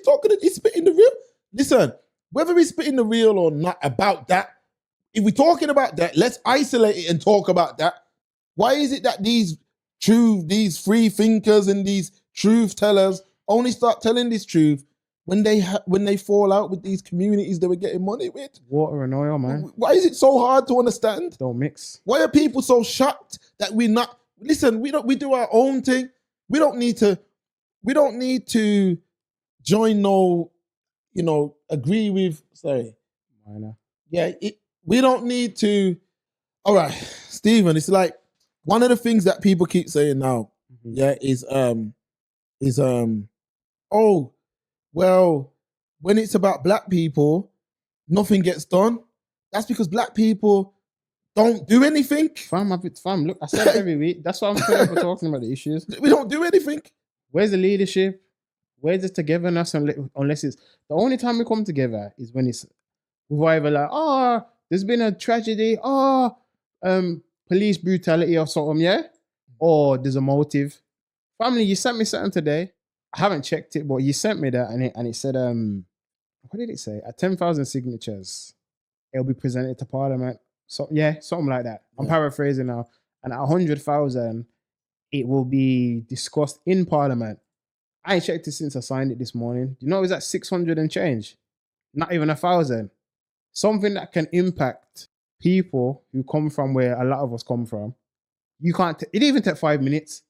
spitting the real. Listen, whether he's spitting the real or not about that, if we're talking about that, let's isolate it and talk about that. Why is it that these free thinkers and these truth tellers only start telling this truth when they fall out with these communities they were getting money with? Water and oil, man. Why is it so hard to understand? Don't mix. Why are people so shocked that we're not? Listen, we do our own thing. We don't need to join no, agree with. Sorry, minor. Yeah, we don't need to. All right, Stephen. It's like one of the things that people keep saying now. Mm-hmm. Yeah, is oh, well, when it's about black people, nothing gets done. That's because black people don't do anything. Fam, look, I said it every week. That's why I'm talking about the issues. We don't do anything. Where's the leadership? Where's the togetherness? Unless it's the only time we come together is when it's either like, there's been a tragedy, police brutality or something, yeah? Or there's a motive. Family, you sent me something today. I haven't checked it, but you sent me that and it said, what did it say? At 10,000 signatures, it'll be presented to Parliament. So yeah, something like that. I'm paraphrasing now. And at 100,000, it will be discussed in Parliament. I ain't checked it since I signed it this morning. You know, it was at 600 and change. Not even 1,000. Something that can impact people who come from where a lot of us come from. You can't, it even take 5 minutes.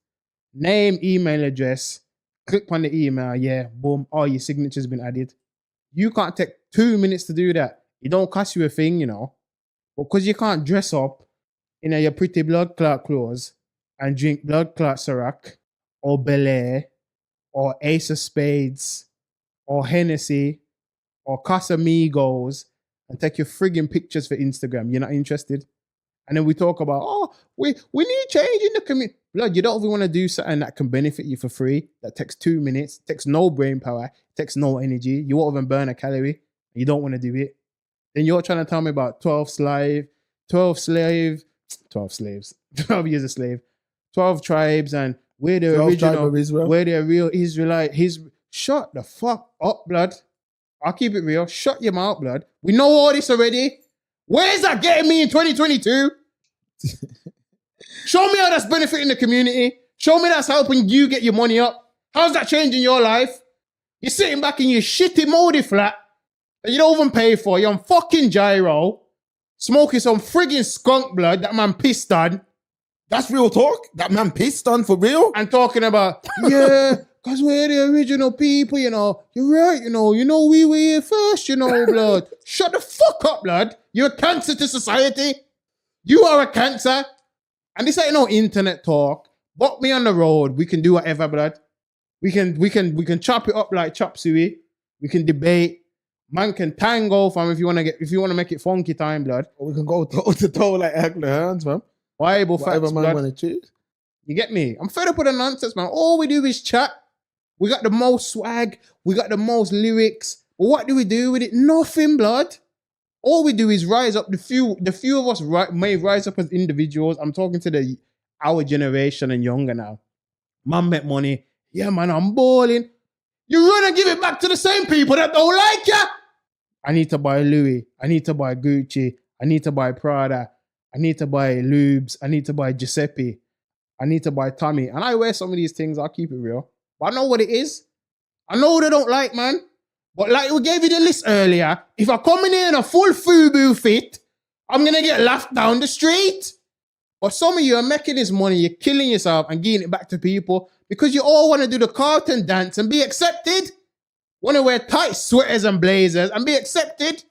Name, email address, click on the email, yeah, boom, your signature's been added. You can't take 2 minutes to do that. It don't cost you a thing, But because you can't dress up in your pretty blood clot clothes and drink blood clot Ciroc or Bel Air or Ace of Spades or Hennessy or Casamigos and take your frigging pictures for Instagram. You're not interested? And then we talk about, we need change in the community. Blood, you don't even want to do something that can benefit you for free, that takes 2 minutes, takes no brain power, takes no energy. You won't even burn a calorie. You don't want to do it. Then you're trying to tell me about 12 years a slave, 12 tribes, and we're the original, we're the real Israelite. Shut the fuck up, blood. I'll keep it real. Shut your mouth, blood. We know all this already. Where's that getting me in 2022? Show me how that's benefiting the community. Show me that's helping you get your money up. How's that changing your life? You're sitting back in your shitty moldy flat that you don't even pay for. You're on fucking gyro, smoking some friggin' skunk blood that man pissed on. That's real talk? That man pissed on for real? And talking about, yeah, because we're the original people, You're right, we were here first, blood. Shut the fuck up, blood. You're a cancer to society. You are a cancer. And this ain't no internet talk. Buck me on the road. We can do whatever, blood. We can chop it up like chop suey. We can debate. Man can tango, fam, if you wanna make it funky time, blood. Or we can go toe to toe like Agler Hands, man. Bible Whatever facts, man blood. want to choose. You get me? I'm fed up with the nonsense, man. All we do is chat. We got the most swag. We got the most lyrics. But what do we do with it? Nothing, blood. All we do is rise up. The few of us may rise up as individuals. I'm talking to our generation and younger now. Man make money. Yeah, man, I'm balling. You run and give it back to the same people that don't like you. I need to buy Louis. I need to buy Gucci. I need to buy Prada. I need to buy Lubes. I need to buy Giuseppe. I need to buy Tommy. And I wear some of these things. I'll keep it real. But I know what it is. I know what I don't like, man. But like we gave you the list earlier, if I come in here in a full FUBU fit, I'm going to get laughed down the street. But some of you are making this money, you're killing yourself and giving it back to people because you all want to do the Carlton dance and be accepted. Want to wear tight sweaters and blazers and be accepted.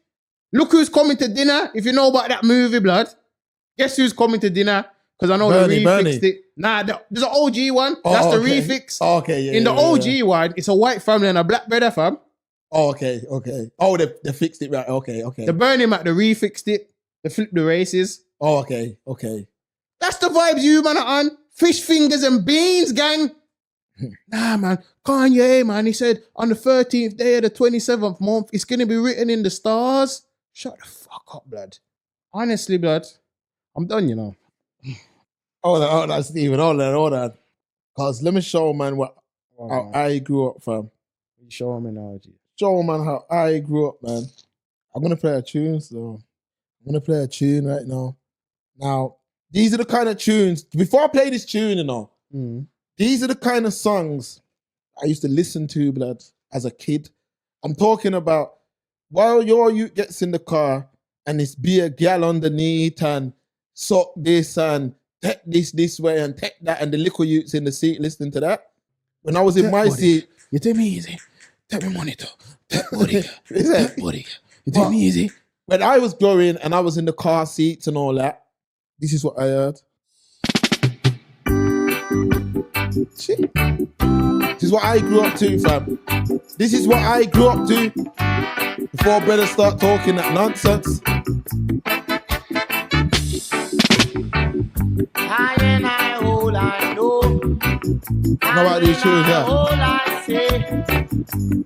Look who's coming to dinner. If you know about that movie, blood. Guess who's coming to dinner? Because I know Bernie, the refixed it. Nah, there's an OG one. That's the refix. Oh, okay, yeah. In the yeah, OG yeah. one, it's a white family and a black brother, fam. Oh, okay. Oh, they fixed it right. Okay. The Bernie Mac, they refixed it. They flipped the races. Oh, okay. That's the vibes you, man, are on. Fish fingers and beans, gang. Nah, man. Kanye, man, he said on the 13th day of the 27th month, it's going to be written in the stars. Shut the fuck up, blood. Honestly, blood. I'm done, you know. Hold on, Stephen. Hold on. Because let me show, man, how I grew up, fam. You show him analogy. Show, man, how I grew up, man. I'm going to play a tune, so I'm going to play a tune right now. Now, these are the kind of tunes, before I play this tune, you know, these are the kind of songs I used to listen to, blood, as a kid. I'm talking about while your youth gets in the car and it's be a gal underneath and suck this and take this way and take that, and the little youths in the seat listening to that. When I was in my seat, You take me easy. Take me money, though. Take body. Is it? Take body. You take me easy. when I was growing and I was in the car seats and all that, this is what I heard. Shit. This is what I grew up to, fam. This is what I grew up to before brothers start talking that nonsense. I and I, all I know. Know about these tunes, yeah? All I say,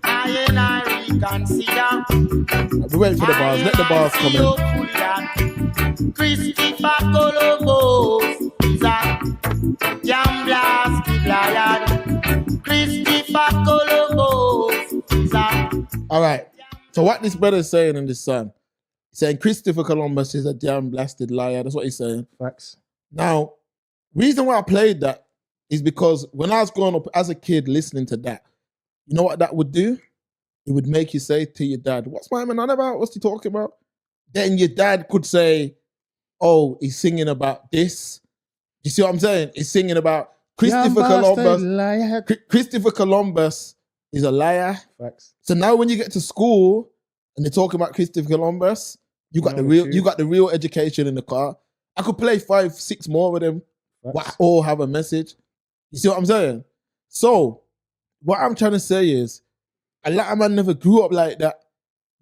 I and I reconsider. We wait for the bars. Let the bars come in. Christopher Columbus is a gambler's liar. Christopher Columbus is a... All right. So what this brother is saying in this song, he's saying Christopher Columbus is a damn blasted liar. That's what he's saying. Facts. Now, reason why I played that is because when I was growing up as a kid listening to that, you know what that would do? It would make you say to your dad, what's my man on about? What's he talking about? Then your dad could say, oh, he's singing about this. You see what I'm saying? He's singing about Christopher Columbus. Liar. Christopher Columbus is a liar. Facts. So now when you get to school and they're talking about Christopher Columbus, you got know the the real truth. you got the real education in the car. I could play 5, 6 more of them. What all have a message. You see what I'm saying? So what I'm trying to say is a lot of man never grew up like that.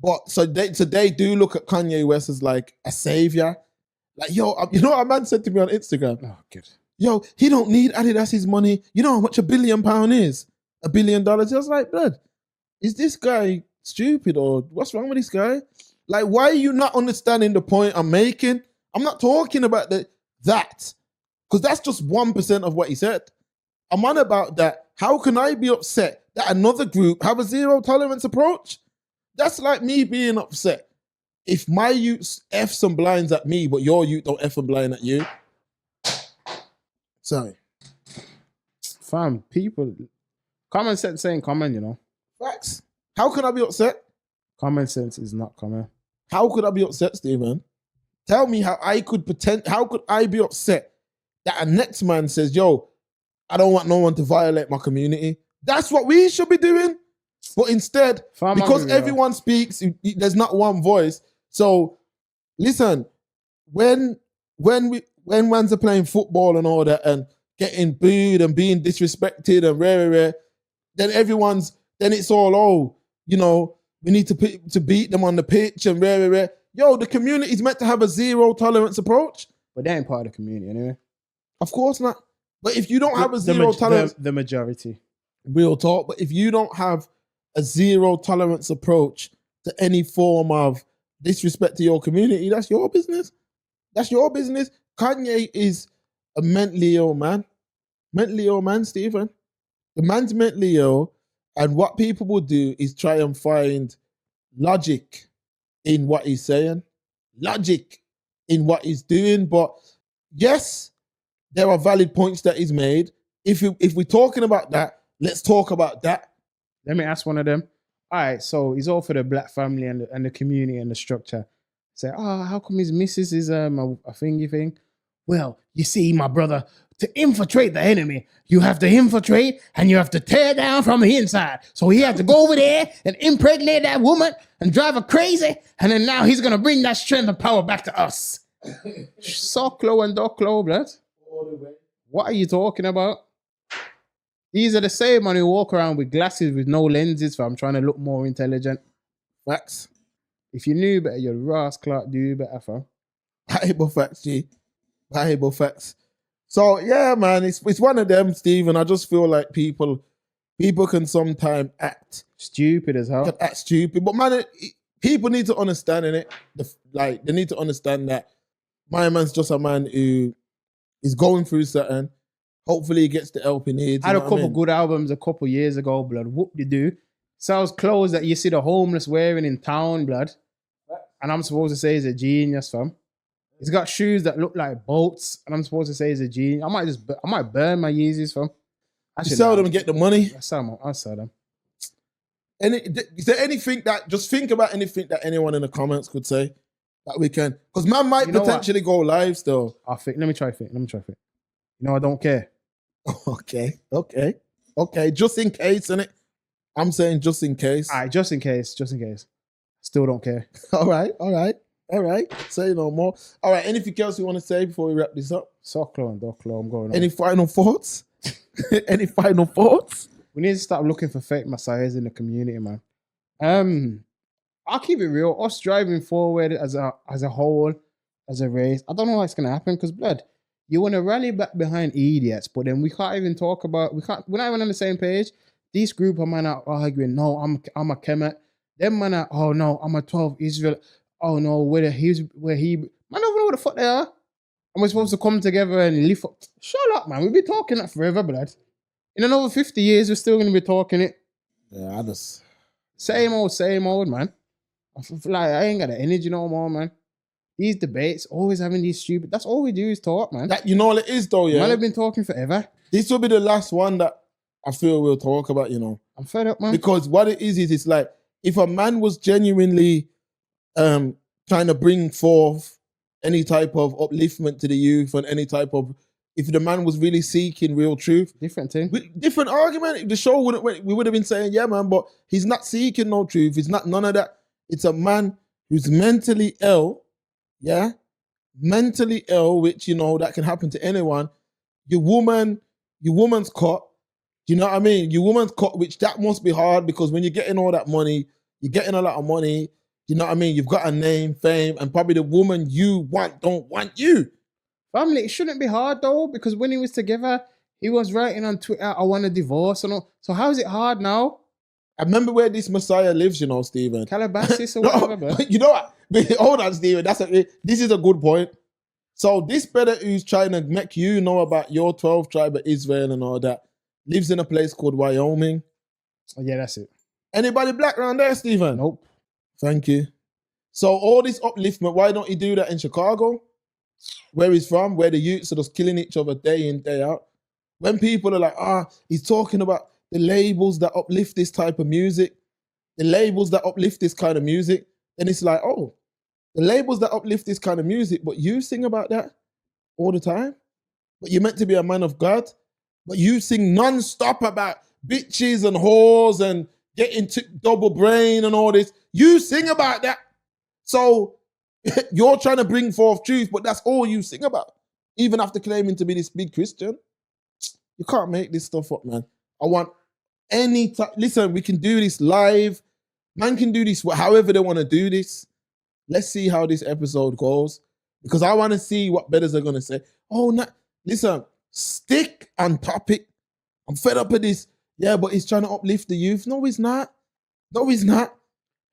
But so they do look at Kanye West as like a savior. Like, yo, you know what a man said to me on Instagram? Oh, good. Yo, he don't need Adidas's money. You know how much £1 billion is? $1 billion. I was like, blood, is this guy stupid or what's wrong with this guy? Like, why are you not understanding the point I'm making? I'm not talking about that, because that's just 1% of what he said. I'm on about that. How can I be upset that another group have a zero tolerance approach? That's like me being upset if my youth F some blinds at me, but your youth don't F and blind at you. Sorry. Fam, people, common sense ain't common, you know. Facts. How could I be upset? Common sense is not common. How could I be upset, Stephen? Tell me how I could how could I be upset that a next man says, yo, I don't want no one to violate my community. That's what we should be doing. But instead, Fam, because I'm real. everyone speaks, there's not one voice. So listen, when when ones are playing football and all that and getting booed and being disrespected and rare, then it's all, we need to beat them on the pitch and rare. Yo, the community's meant to have a zero tolerance approach. But they ain't part of the community anyway. Of course not. But if you don't have a zero tolerance, the majority. Real talk. But if you don't have a zero tolerance approach to any form of disrespect to your community, that's your business. That's your business. Kanye is a mentally ill man. Mentally ill man, Stephen. The man's mentally ill, and what people will do is try and find logic in what he's saying, logic in what he's doing. But yes, there are valid points that he's made. If we're talking about that, let's talk about that. Let me ask one of them. All right, so he's all for the black family and the community and the structure. Say, how come his missus is a thingy thing? Well, you see, my brother, to infiltrate the enemy, you have to infiltrate and you have to tear down from the inside. So he had to go over there and impregnate that woman and drive her crazy. And then now he's going to bring that strength and power back to us. Socklow and Docklow, blood. What are you talking about? These are the same man who walk around with glasses with no lenses, fam, trying to look more intelligent. Facts. If you knew better, you'd Ross Clark do better, fam. Bible facts, G. Bible facts. So yeah, man, it's one of them, Steve, and I just feel like people can sometimes act stupid as hell. Act stupid, but man, people need to understand in it. They need to understand that my man's just a man who is going through something. Hopefully, he gets the help he needs. Had a couple good albums a couple years ago, blood. Whoop-de-doo. Sells clothes that you see the homeless wearing in town, blood. And I'm supposed to say he's a genius, fam. He's got shoes that look like boats, and I'm supposed to say he's a genius. I might burn my Yeezys, fam. You sell them and get the money. I'll sell them. Is there anything just think about anything that anyone in the comments could say that we can? Because man might potentially go live still. Let me try think. I don't care. Okay. Just in case, innit? I'm saying just in case. All right, just in case. Still don't care. All right. Say no more. All right, anything else you want to say before we wrap this up? Socklow and Docklow, I'm going on. Any final thoughts? Any final thoughts? We need to start looking for fake messiahs in the community, man. I'll keep it real. Us driving forward as a whole, as a race, I don't know what's going to happen because, blood, you want to rally back behind idiots, but then we can't even talk about, we're not even on the same page. This group of men are arguing, no, I'm a Kemet. Them man are, oh no, I'm a 12 Israel. Oh no, where he, man, I don't know what the fuck they are. And we're supposed to come together and lift up. Shut up, man. We'll be talking that forever, blood. In another 50 years, we're still going to be talking it. Yeah, I just... Same old, man. I feel like I ain't got the energy no more, man. These debates, always having these stupid... That's all we do is talk, man. You know what it is, though, yeah? Man, I've been talking forever. This will be the last one that I feel we'll talk about, I'm fed up, man. Because what it is it's like, if a man was genuinely trying to bring forth any type of upliftment to the youth and any type of... If the man was really seeking real truth... Different thing. Different argument. The show we would have been saying, yeah, man, but he's not seeking no truth. He's not none of that. It's a man who's mentally ill, yeah? Mentally ill, which, that can happen to anyone. Your woman's caught. Do you know what I mean? Your woman's caught, which that must be hard because when you're getting all that money, you're getting a lot of money. You know what I mean? You've got a name, fame, and probably the woman you want don't want you. Family, it shouldn't be hard though, because when he was together, he was writing on Twitter, I want a divorce and all. So how is it hard now? I remember where this Messiah lives, Stephen. Calabasas or whatever, bro. You know what? Hold on, Stephen. This is a good point. So this brother who's trying to make you know about your 12 tribe of Israel and all that lives in a place called Wyoming. Oh, yeah, that's it. Anybody black around there, Stephen? Nope. Thank you. So all this upliftment, why don't he do that in Chicago? Where he's from, where the youths are just killing each other day in, day out. When people are like, he's talking about the labels that uplift this type of music, the labels that uplift this kind of music, then it's like, oh, the labels that uplift this kind of music, but you sing about that all the time? But you're meant to be a man of God, but you sing non-stop about bitches and whores and getting double brain and all this. You sing about that. So You're trying to bring forth truth, but that's all you sing about. Even after claiming to be this big Christian, you can't make this stuff up, man. I want any time. Listen, we can do this live. Man can do this however they want to do this. Let's see how this episode goes, because I want to see what betters are going to say. Oh, no. Listen, stick on topic. I'm fed up with this. Yeah, but he's trying to uplift the youth. No, he's not. No, he's not.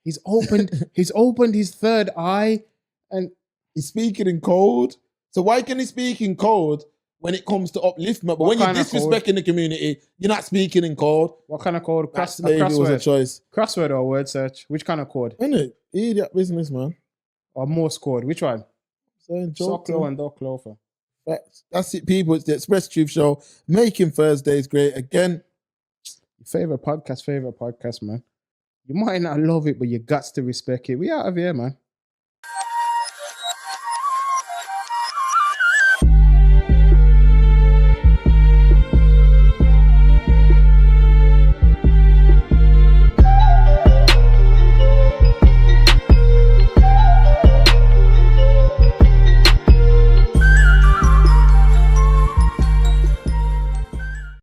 He's opened his third eye and he's speaking in code. So why can he speak in code when it comes to upliftment? But when you're disrespecting the community, you're not speaking in code. What kind of code? Maybe it was a choice. Crossword or word search? Which kind of code? Isn't it? Idiot business, man. Or Morse code? Which one? Soclo and Doc Loafer. That's it, people. It's the Express Truth Show. Making Thursdays great again. Favorite podcast, man. You might not love it, but you got to respect it. We out of here, man.